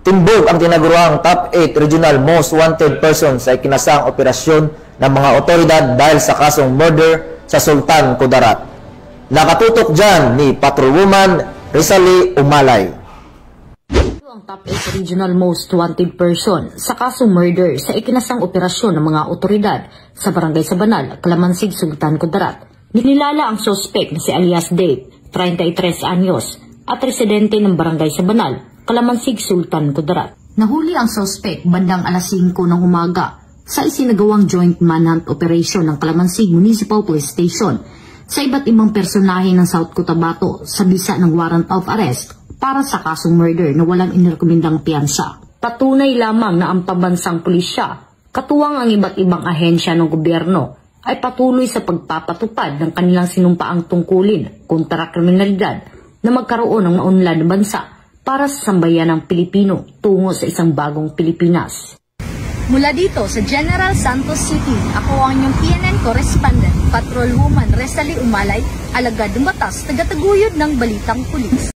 Timbog ang tinaguruang top 8 regional most wanted persons sa ikinasang operasyon ng mga otoridad dahil sa kasong murder sa Sultan Kudarat. Nakatutok dyan ni Patrolwoman Rizali Umalay. Ang top 8 regional most wanted person sa kasong murder sa ikinasang operasyon ng mga otoridad sa Barangay Sabanal, Calamansig, Sultan Kudarat. Ninilala ang suspect na si alias Dave, 33 anyos, at residente ng Barangay Sabanal, Calamansig, Sultan Kudarat. Nahuli ang suspect bandang alas 5 ng umaga sa isinagawang joint manhunt operation ng Calamansig Municipal Police Station sa iba't ibang personahe ng South Cotabato sa bisa ng warrant of arrest para sa kasong murder na walang inirekomendang piyansa. Patunay lamang na ang pambansang pulisya, katuwang ang iba't ibang ahensya ng gobyerno, ay patuloy sa pagpapatupad ng kanilang sinumpaang tungkulin kontra kriminalidad na magkaroon ng maunlad na bansa para sa sambayan ng Pilipino tungo sa isang bagong Pilipinas. Mula dito sa General Santos City, ako ang inyong PNN correspondent, Patrolwoman Rizali Umalay, alagad ng batas, tagataguyod ng Balitang Pulis.